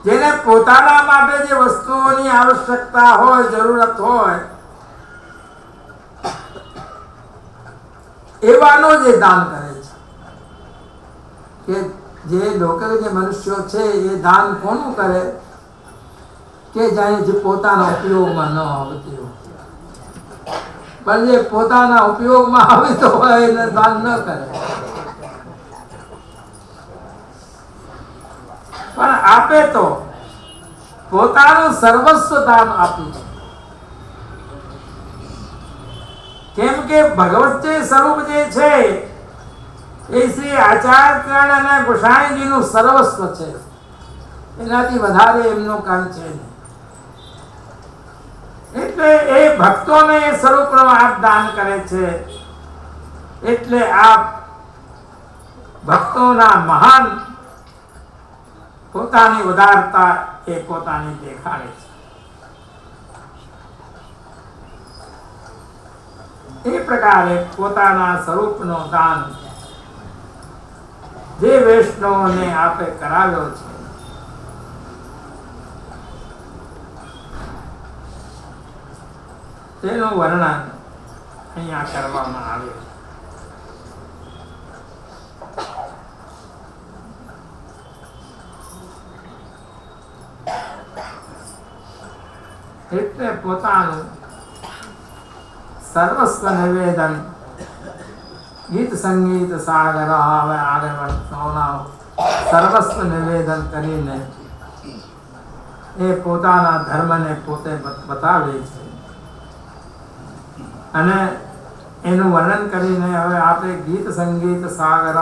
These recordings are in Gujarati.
જેને પોતાના માટે જે વસ્તુઓની આવશ્યકતા હોય, જરૂરત હોય, એવાનો જે દાન કરે છે, કે જે લોકો જે મનુષ્યો છે એ દાન કોનું કરે કે જાણે જે પોતાના ઉપયોગમાં ન આવતી હોય, પણ જે પોતાના ઉપયોગમાં આવતો હોય એને દાન ન કરે, પણ આપે તો પોતાનું સર્વસ્વ દાન આપ્યું. કેમ કે ભગવત જે સ્વરૂપ જે છે એ શ્રી આચાર્ય અને ગોસાઈજીનું સર્વસ્વ છે, એનાથી વધારે એમનું કામ છે નહીં. એટલે એ ભક્તોને એ સ્વરૂપનો આપ દાન કરે છે. એટલે આપ ભક્તોના મહાન પોતાની ઉદારતા એ પોતાની દેખાડે છે. એ પ્રકારે પોતાના સ્વરૂપનો દાન જે વૈષ્ણવોને આપે કરાવ્યો છે, તેનું વર્ણન અહીંયા કરવામાં આવ્યું છે. એટલે પોતાનું સર્વસ્વ નિવેદન ગીત સંગીત સાગર, હવે આગળ સર્વસ્વ નિવેદન કરીને એ પોતાના ધર્મને પોતે બતાવે છે. અને એનું વર્ણન કરીને હવે આપણે ગીત સંગીત સાગર,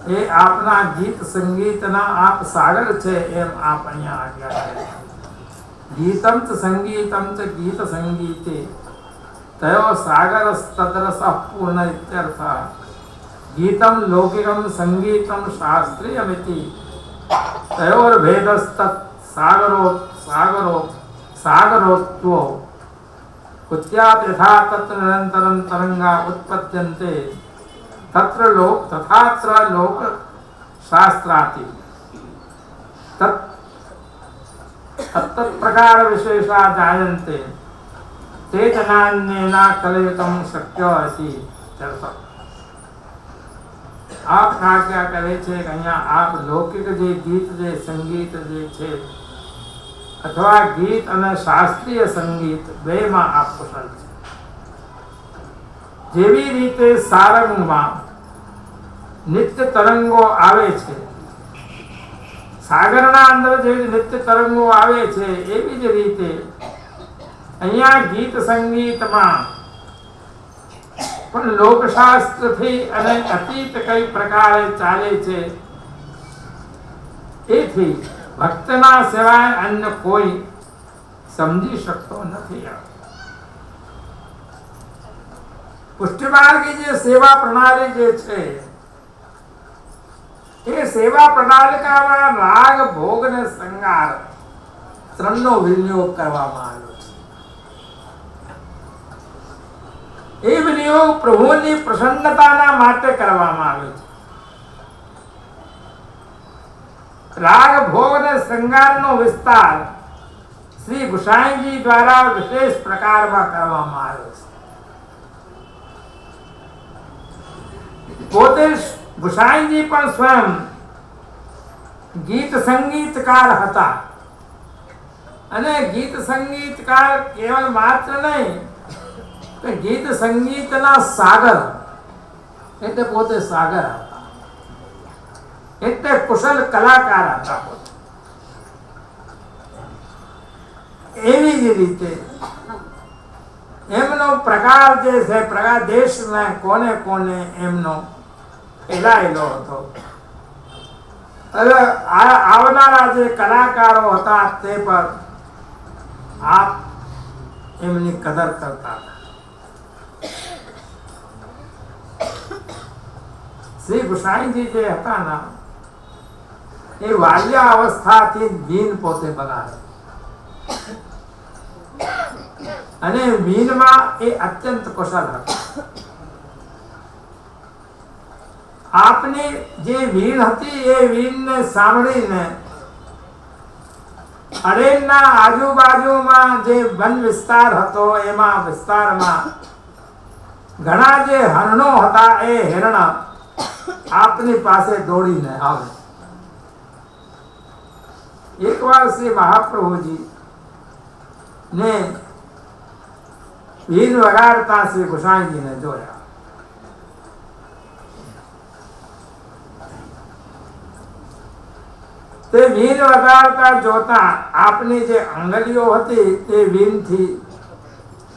એ આપના ગીત સંગીતના આપ સાગર છે એમ આપ અહીંયા આજ્ઞા કરે. ગીતમ ચ સંગીતમ ચ ગીત સંગીતે તયો સાગરસ્તદ્રસ પૂર્ણ ઇત્યર્થ. ગીતમ લૌકિકમ સંગીતમ શાસ્ત્રીયમિતિ તયોર્ભેદસ્તત સાગરોત્વો કુત્યાત યથા તત્ર નિરંતરમ તરંગા ઉત્પદ્યન્તે તથાત્ર લોક શાસ્ત્રાતિ તત્પ્રકાર વિશેષા જાયન્તે તે જનાન્યેના કલયુતમ શક્ય અતિ. આપ આજ્ઞા કરે છે કે અહીંયા આપ લૌકિક જે ગીત જે સંગીત જે છે અથવા ગીત અને શાસ્ત્રીય સંગીત બેમાં આપ કુશળ છે. જેવી રીતે સારંગમાં નિત્ય તરંગો આવે છે, સાગરના અંદર જેવી નિત્ય તરંગો આવે છે, એવી જ રીતે અહીંયા ગીત સંગીતમાં પણ લોકશાસ્ત્રથી અને અતીત કઈ પ્રકારે ચાલે છે. એથી ભક્તના સિવાય અન્ય કોઈ સમજી શકતો નથી. પુષ્ટિમાર્ગી જે સેવા પ્રણાલી જે છે એ સેવા પ્રણાલિકામાં રાગ, ભોગ ને શૃંગાર ત્રણનો વિનિયોગ કરવામાં આવ્યો છે. એ વિનિયોગ પ્રભુની પ્રસન્નતાના માટે કરવામાં આવ્યો છે. રાગ, ભોગ ને શૃંગારનો વિસ્તાર શ્રી ગોસાઈજી દ્વારા વિશેષ પ્રકારમાં કરવામાં આવ્યો છે. પોતે ગોસાઈજી પણ સ્વયં ગીત સંગીતકાર હતા. અને ગીત સંગીતકાર કેવલ માત્ર નહીં, ગીત સંગીતના સાગર, એટલે પોતે સાગર હતા, એટલે કુશલ કલાકાર હતા પોતે. એવી જ રીતે એમનો પ્રકાર જે છે, પ્રકાર દેશમાં કોને કોને એમનો ફેલાયેલો હતો. હવે આવનારા જે કલાકારો હતા તે પર આપ એમની કદર કરતા હતા. શ્રી ગોસાઈજી જે હતા ને એ બાલ્ય અવસ્થાથી બીન પોતે બનાવે અને બીનમાં એ અત્યંત કુશળ હતા. આપની જે વીણ હતી એ વીણને સાંભળીને અરેના આજુબાજુમાં જે વન વિસ્તાર હતો એમાં વિસ્તારમાં ઘણા જે હરણો હતા એ હિરણ આપની પાસે દોડીને આવે. એકવાર શ્રી મહાપ્રભુજી ને વીણ વગાડતા શ્રી ગુસાઈજીને જોયા. તે વીણ વગાડતા જોતા આપની જે આંગળીઓ હતી તે વીણથી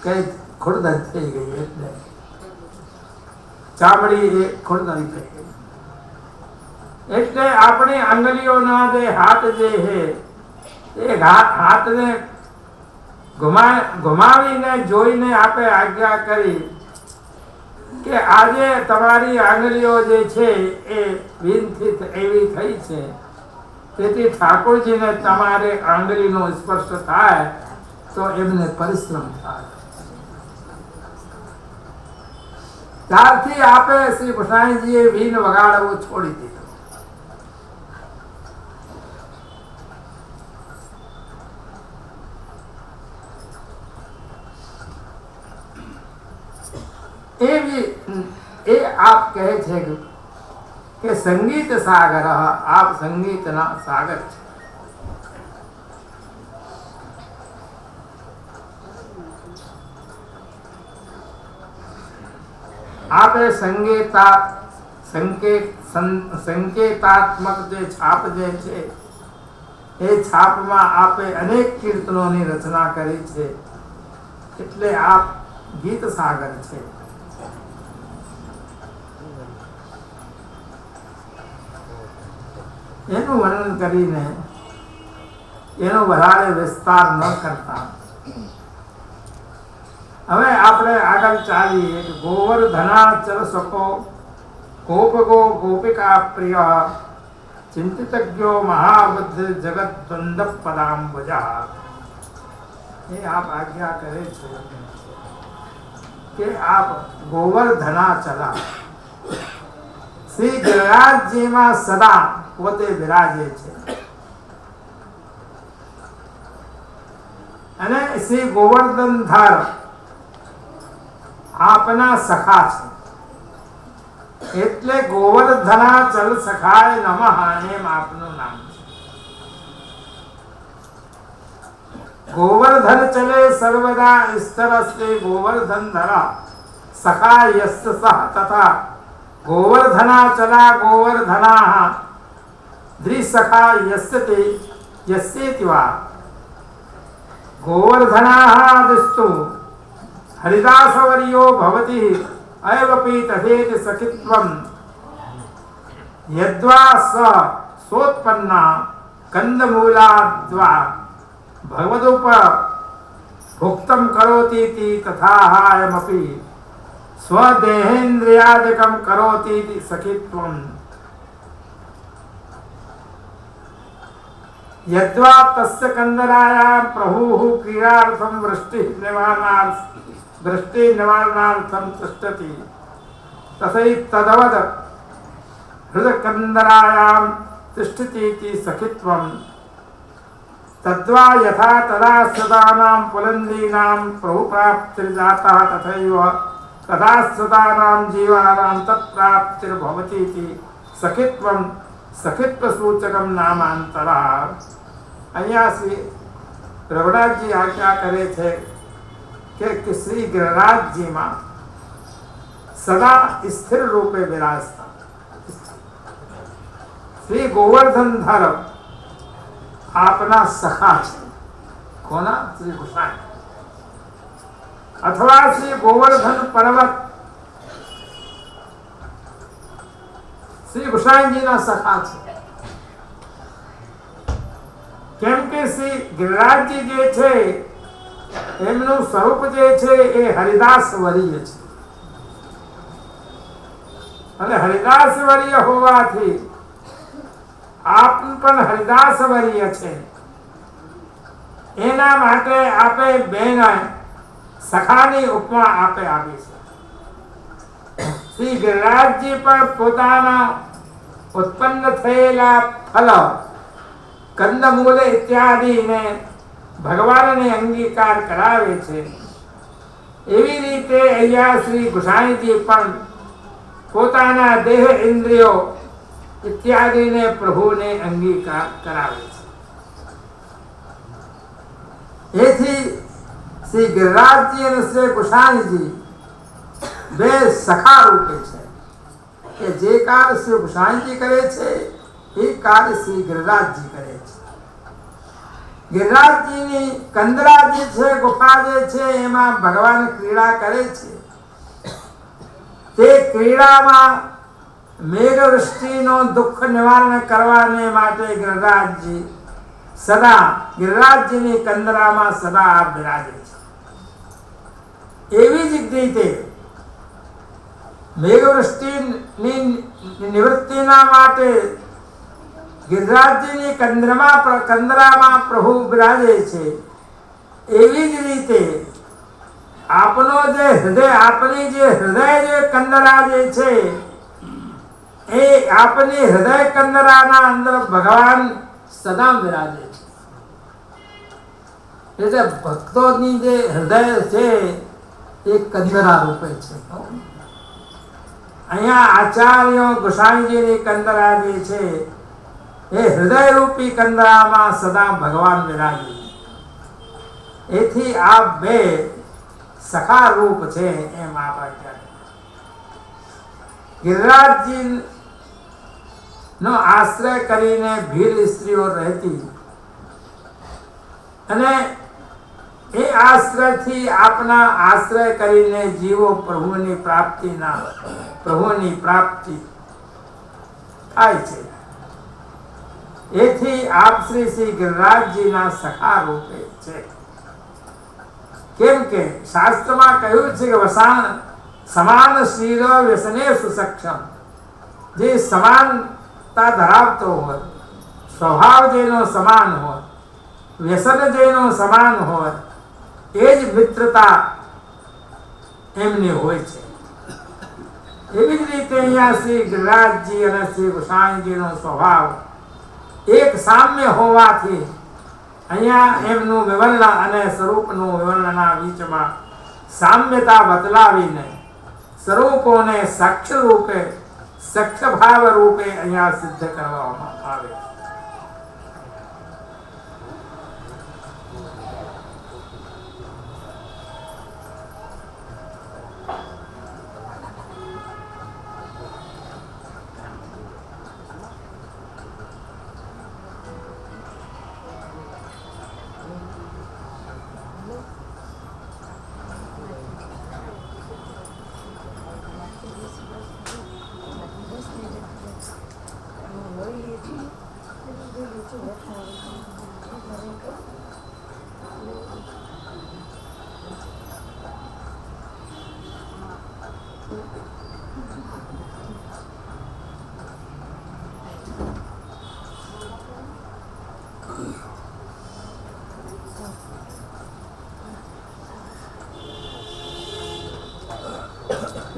કઈ ખુરદન થઈ ગઈ, એટલે ચામડી એ ખુરદન થઈ ગઈ. એટલે આપણી આંગળીઓના જે હાથ જે છે એ હાથને ઘુમાવીને જોઈને આપે આજ્ઞા કરી કે આજે તમારી આંગળીઓ જે છે એ વીણથી એવી થઈ છે, તેથી ઠાકોરજીને તમારે આંગળીનો સ્પર્શ થાય તો એમને પરિશ્રમ થાય. ત્યારથી આપે શ્રી કૃષ્ણજીએ વીણ વગાડવું છોડી દીધું. એ આપ કહે છે કે સંગીત સાગર, આપ સંગીતના સાગર છે. આપે સંકેતાત્મક જે છાપ જે છે એ છાપમાં આપે અનેક કીર્તનોની રચના કરી છે, એટલે આપ ગીત સાગર છે. એનું વર્ણન કરીને એનો વધારે વિસ્તાર ન કરતા હવે આપણે આગળ ચાલીએ. ગોવર્ધનાચલ સકો ગોપ ગો ગોપિકા પ્રિય ચિંતિતજ્ઞો મહાબુદ્ધ જગત દ્વંદ પદાંબજા. એ આપ આજ્ઞા કરે છે કે આપ ગોવર્ધનાચલા શ્રી ગિરિરાજજીમાં સદા પોતે બિરાજે છે, અને શ્રી ગોવર્ધનધર આપના સખા છે, એટલે ગોવર્ધનાચલ સખાય નમઃ એમ આપનું નામ છે. ગોવર્ધન ચલે સર્વદા સ્તરસ્તે ગોવર્ધનધર સખા યસ્ય સહ તથા ગોવર્ધનાચલા ગોવર્ધનાઃ દ્વિસખા યસ્યતે યસ્યેતિ વા ગોવર્ધનાઃ દિસ્તુ હરિદાસવર્યો ભવતિ અયવપि તથેતિ સખિત્વં યદ્વા સ સોત્પન્ના કંદમૂલાદ્વા ભગવદુપ ભુક્તમ કરોતીતિ તથાહાયમપि સ્વદેહેન્દ્રિયાદિકમ કરોતીતિ સખિત્વં यद्वा तस्य कंदरायां प्रभुः क्रीडार्थं वृष्टि निवारणार्थं तिष्ठति तथै तदवद हृदकंदरायां तिष्ठतीति सखित्वं तद्वा यथा तदा सदानां पुलन्दीनां प्रभुप्राप्तिर्जाता तथैव तदा सदानां जीवानां तत्प्राप्तिर्भवतीति सखित्वं સખિત્વસૂચકમ નામાંતરા. અહીંયા શ્રી રઘુનાથજી આજ્ઞા કરે છે કે શ્રી ગિરિરાજજીમાં સદા સ્થિર રૂપે બિરાજતા શ્રી ગોવર્ધનધર આપના સખા છે. કોના? શ્રી ગુસાઈ, અથવા શ્રી ગોવર્ધન પર્વત શ્રી ગુસાઈજીના સખા છે. કેમ કે શ્રી ગિરિરાજજી જે છે એમનું સ્વરૂપ જે છે એ હરિદાસ વર્ય છે, અને હરિદાસ વર્ય હોવાથી આપ પણ હરિદાસ વર્ય છે. એના માટે આપે બેન સખાની ઉપમા આપે આપી છે. શ્રી ગિરિરાજજી પણ પોતાના ઉત્પન્ન થયેલા ફલ કંદમૂળ ઇત્યાદિને ભગવાનને અંગીકાર કરાવે છે. એવી રીતે અહીંયા શ્રી ગુસાઈજી પણ પોતાના દેહ ઇન્દ્રિયો ઇત્યાદિને પ્રભુને અંગીકાર કરાવે છે. એથી શ્રી ગિરિરાજજી અને શ્રી ગુસાઈજી બે સખા રૂપે છે કે જે કાર્ય શ્રી ગુસાઈજી કરે છે એ કાર્ય શ્રી ગિરિરાજજી કરે છે. ગિરિરાજજીની કંદરા જે છે, ગુફા જે છે, એમાં ભગવાન ક્રીડા કરે છે. તે ક્રીડામાં મેઘવૃષ્ટિનો દુઃખ નિવારણ કરવાને માટે ગિરિરાજજી સદા ગિરિરાજજીની કંદરામાં સદા બિરાજે છે. એવી જ રીતે મેઘવૃષ્ટિની નિવૃત્તિના માટે ગિરિરાજજીની કંદરામાં પ્રભુ બિરાજે છે. એવી જ રીતે આપણો જે હૃદય, આપણી જે હૃદય જે કંદરા જે છે એ આપણી હૃદય કંદરાના અંદર ભગવાન સદા બિરાજે છે. એટલે ભક્તોની જે હૃદય છે એ કંદરા રૂપે છે. અહીંયા આચાર્યો ગુસાઈજીની કંદરા જે છે એ હૃદય રૂપી કંદરામાં સદા ભગવાન બિરાજે. એથી આ બે સખા રૂપ છે એમ આપણે ગિરિરાજજી નો આશ્રય કરીને ભીલ સ્ત્રીઓ રહેતી અને એ આશ્રયથી આપના આશ્રય કરીને જીવો પ્રભુની પ્રાપ્તિ થાય છે. એથી આપ શ્રી ગિરિરાજજીના સખા રૂપે છે. કેમ કે શાસ્ત્રમાં કહ્યું છે કે સમાન શીલ વ્યસનેષુ સક્ષમ. જે સમાનતા ધરાવતો હોય, સ્વભાવ જેનો સમાન હોય, વ્યસન જેનો સમાન હોય, એ જ મિત્રતા એમની હોય છે. એવી જ રીતે અહીંયા શ્રી ગિરિરાજજી અને શ્રી ગુસાઈજીનો સ્વભાવ એક સામ્ય હોવાથી અહીંયા એમનું વિવર્ણ અને સ્વરૂપનું વિવર્ણના બીચમાં સામ્યતા બદલાવીને સ્વરૂપોને સાક્ષ્ય રૂપે, સખ્ય ભાવ રૂપે અહીંયા સિદ્ધ કરવામાં આવે.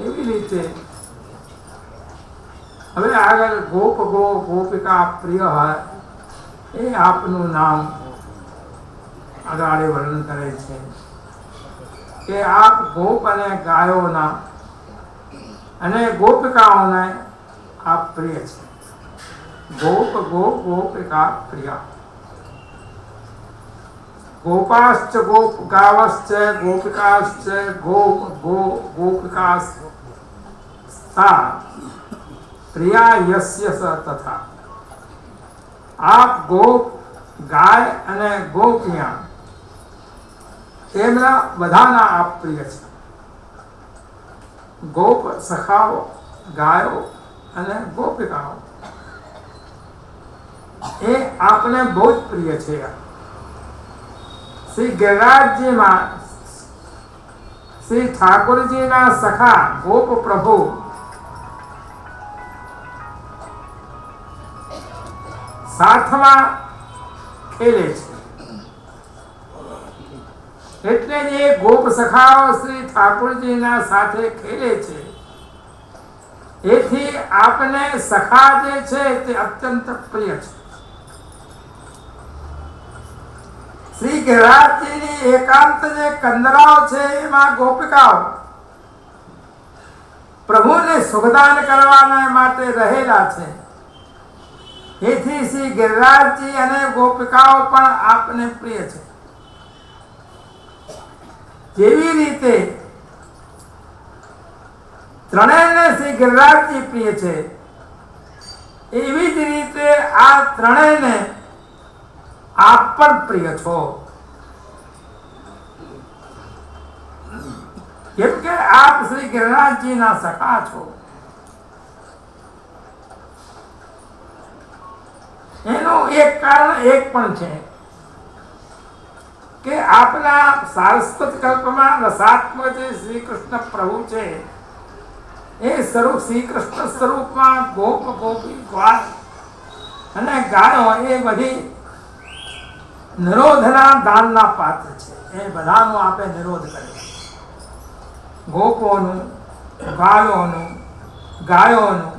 એવી રીતે હવે આગળ ગોપ ગોપિકા પ્રિય હોય એ આપનું નામ આગળ વર્ણન કરે છે કે આપ ગોપ અને ગાયોના અને ગોપિકાઓને આપ પ્રિય છે. ગોપ ગોપિકા પ્રિય. गोपाश्च गोप गावश्च गोपिकाश्च गोपिकास्ता प्रिया यस्य स तथा. आप गोप, गाय અને ગોપિયા એમના બધાના આપ પ્રિય છે. ગોપ સખાઓ, ગાયો અને ગોપિકાઓ એ આપને બહુ જ પ્રિય છે. श्री गिरिराजजी में श्री ठाकुरजी ना सखा गोप प्रभु साथ में खेले એટલે જે ગોપ સખાઓ શ્રી ઠાકોરજી ના સાથે ખેલે છે એથી આપને સખા જે છે તે અત્યંત પ્રિય છે. શ્રી ગિરિરાજજીની એકાંત જે કંદરાઓ છે એમાં ગોપિકાઓ પ્રભુને સુખદાન કરવાના માટે રહેલા છે. એથી શ્રી ગિરિરાજજી અને ગોપિકાઓ પણ આપને પ્રિય છે. જેવી રીતે ત્રણેયને શ્રી ગિરિરાજજી પ્રિય છે, એવી જ રીતે આ ત્રણેયને આપ પણ પ્રિય છો. કેમ કે આપ શ્રી ગિરિરાજજીના સખા છો. એનું એક કારણ એક પણ છે કે આપના સારસ્વત કલ્પમાં રસાત્મક જે શ્રી કૃષ્ણ પ્રભુ છે એ સ્વરૂપ શ્રી કૃષ્ણ સ્વરૂપમાં ગોપ ગોપી ગ્વાલ અને ગાયો એ બધી નિરોધના દાનના પાત્ર છે. એ બધાનો આપે નિરોધ કર્યો. ગોપોનું, ગાયોનું, ગાયોનું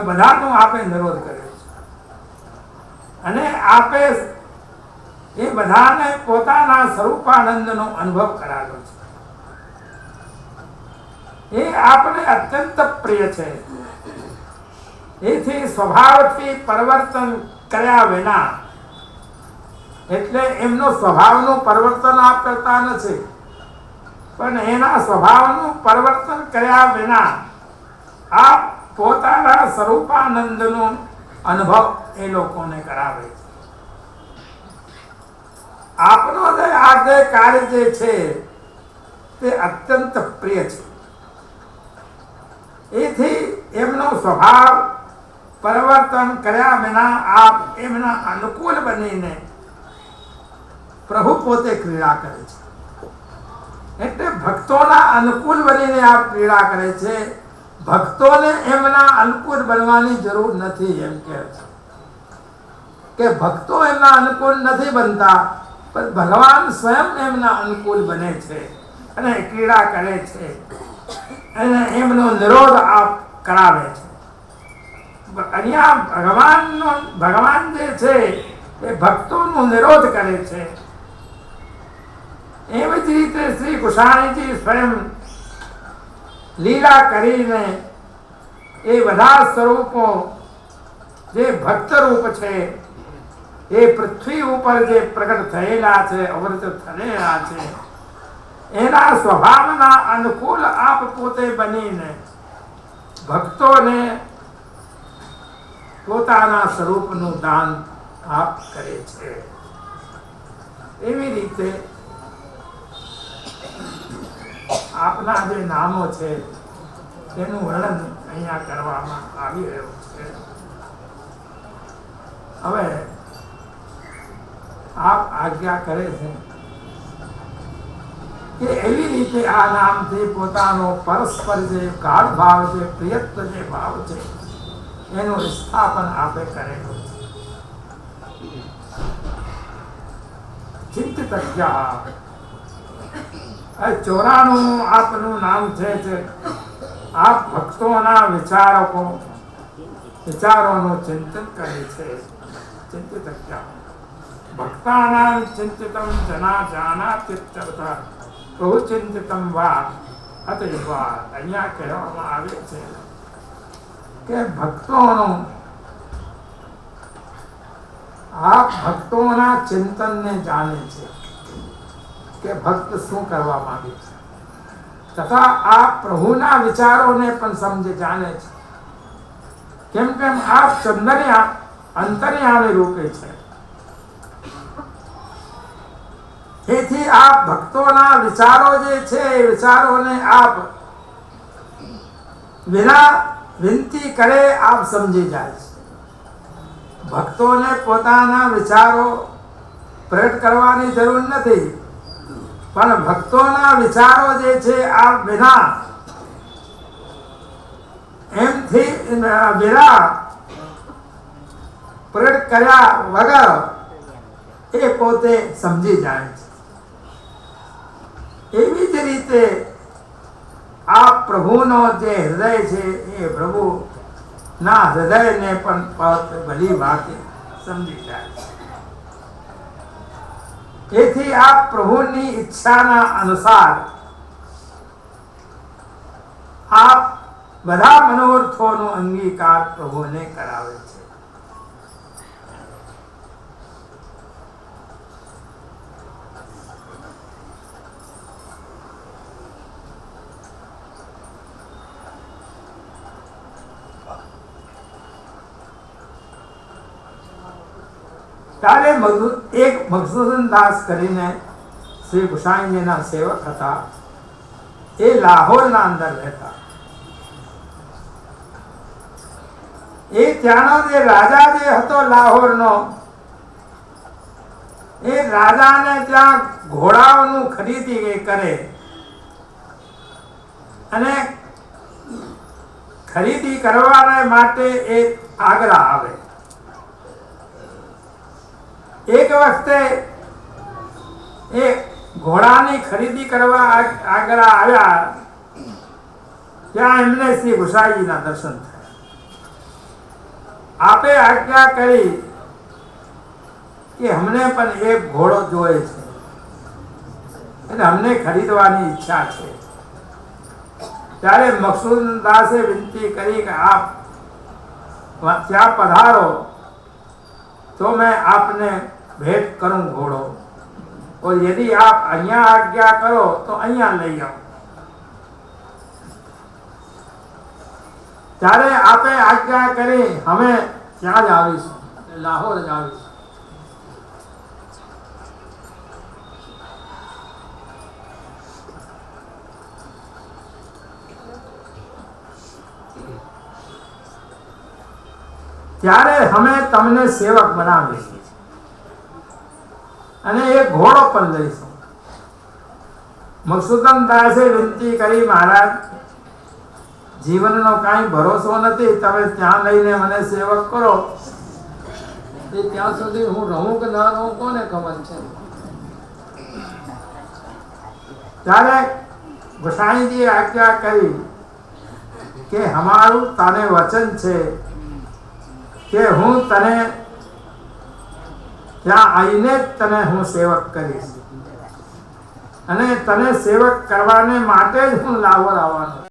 બધાનો આપે નિરોધ કર્યો છે. અને આપે એ બધાને પોતાના સ્વરૂપાનંદનો અનુભવ કરાવ્યો છે. એ આપણે અત્યંત પ્રિય છે. એથી સ્વભાવથી પરિવર્તન કર્યા વિના, એટલે એમનો સ્વભાવનું પરિવર્તન આપ કરતા નથી, પણ એના સ્વભાવનું પરિવર્તન કર્યા વિના આપ પોતાના સ્વરૂપાનંદનો અનુભવ એ લોકોને કરાવે છે. આપનો જે આ જે કાર્ય જે છે તે અત્યંત પ્રિય છે. એથી એમનો સ્વભાવ પરિવર્તન કર્યા વિના આપ એમના અનુકૂળ બનીને પ્રભુ પોતે ક્રીડા કરે છે. એટલે ભક્તોના અનુકૂળ બનીને આપ ક્રીડા કરે છે. ભક્તોને એમના અનુકૂળ બનવાની જરૂર નથી. એમ કહે છે કે ભક્તો એમના અનુકૂળ નથી બનતા, પણ ભગવાન સ્વયં એમના અનુકૂળ બને છે અને ક્રીડા કરે છે અને એમનો નિરોધ આપ કરાવે છે. અહીંયા ભગવાન જે છે એ ભક્તોનો નિરોધ કરે છે. એવી જ રીતે શ્રી કૃષ્ણજી સ્વયં લીલા કરીને એ બધા સ્વરૂપો જે ભક્ત રૂપ છે એ પૃથ્વી ઉપર જે પ્રગટ થયેલા છે, અવૃત થયેલા છે, એના સ્વભાવના અનુકૂળ આપ પોતે બનીને ભક્તોને પોતાના સ્વરૂપનું દાન આપ કરે છે. એવી રીતે આપના જે નામો છે તેનું વર્ણન અહીંયા કરવામાં આવી રહ્યું છે. હવે આપ આજ્ઞા કરે છે કે એવી રીતે આ નામથી પોતાનો પરસ્પર જે ગાઢ ભાવ છે, પ્રિયત્વ જે ભાવ છે એનું સ્થાપન આપે કરેલું છે. ચિંતિતજ્ઞા 94 આપનું નામ છે. આપ ભક્તોના વિચારોનું ચિંતન કરે છે. ચિંતિતજ્ઞા ભક્તાનાં ચિંતિતમ જના જાનાત્યર્થઃ પ્રભુ ચિંતિતમ વા અતએવ. અહીંયા કહેવામાં આવે છે કે ભક્તોના ચિંતનને જાણે છે કે ભક્ત શું કરવા માંગે છે, તથા આ પ્રભુના વિચારોને પણ સમજે જાણે છે. કેમ કેમ આ અંતર્યામી રૂપે છે. તેથી આપ ભક્તોના વિચારો જે છે એ વિચારોને આપ વિના વિનંતી કરે આપ સમજી જાય છે. ભક્તોને પોતાના વિચારો પ્રગટ કરવાની જરૂર નથી, પણ ભક્તોના વિચારો જે છે આપ વિના એમથી વિના પ્રગટ કર્યા વગર એ પોતે સમજી જાય છે. એવી જ રીતે આ પ્રભુનો જે હૃદય છે એ પ્રભુના હૃદયને પણ ભલી વાતે સમજી જાય છે. તેથી આ પ્રભુની ઈચ્છાના અનુસાર આ બધા મનોરથોનો અંગીકાર પ્રભુને કરાવે છે. ત્યારે એક મધુસૂદન દાસ કરીને શ્રી ગુસાઈજીના સેવક હતા. એ લાહોરના અંદર રહેતા. એ ત્યાંનો જે રાજા જે હતો લાહોરનો, એ રાજાને ત્યાં ઘોડાઓનું ખરીદી કરે અને ખરીદી કરવા માટે એ આગ્રા આવે. એક વખતે એ ઘોડાની ખરીદી કરવા આગ્રા આવ્યા. ત્યાં એમને શ્રી ગુસાઈજીના દર્શન થયા. આપે આજ્ઞા કરી કે અમને પણ એક ઘોડો જોઈએ છે અને અમને ખરીદવાની ઈચ્છા છે. ત્યારે મકસૂદ દાસે વિનંતી કરી કે આપ ત્યાં પધારો तो मैं आपने भेंट करूं घोड़ो, और यदि आप अहिया आज्ञा करो तो अहिया लई आओ. ત્યારે આપે આજ્ઞા કરી અમે ત્યાં જ આવીશું, લાહોર જ આવીશું. ત્યારે અમે તમને સેવક બનાવીશું અને એક ઘોડો પણ લઈશું. મકસૂદન દાસે વિનંતી કરી, મહારાજ જીવનનો કાંઈ ભરોસો નથી, તમે ત્યાં લઈને મને સેવક કરો. એ ત્યાં સુધી હું રહું કે ના રહું કોને ખબર છે. ત્યારે ગુસાઈજીએ આજ્ઞા કરી કે અમારું તને વચન છે કે હું તને ત્યાં આવીને જ તને હું સેવક કરીશ અને તને સેવક કરવાને માટે જ હું લાહોર આવવાનો.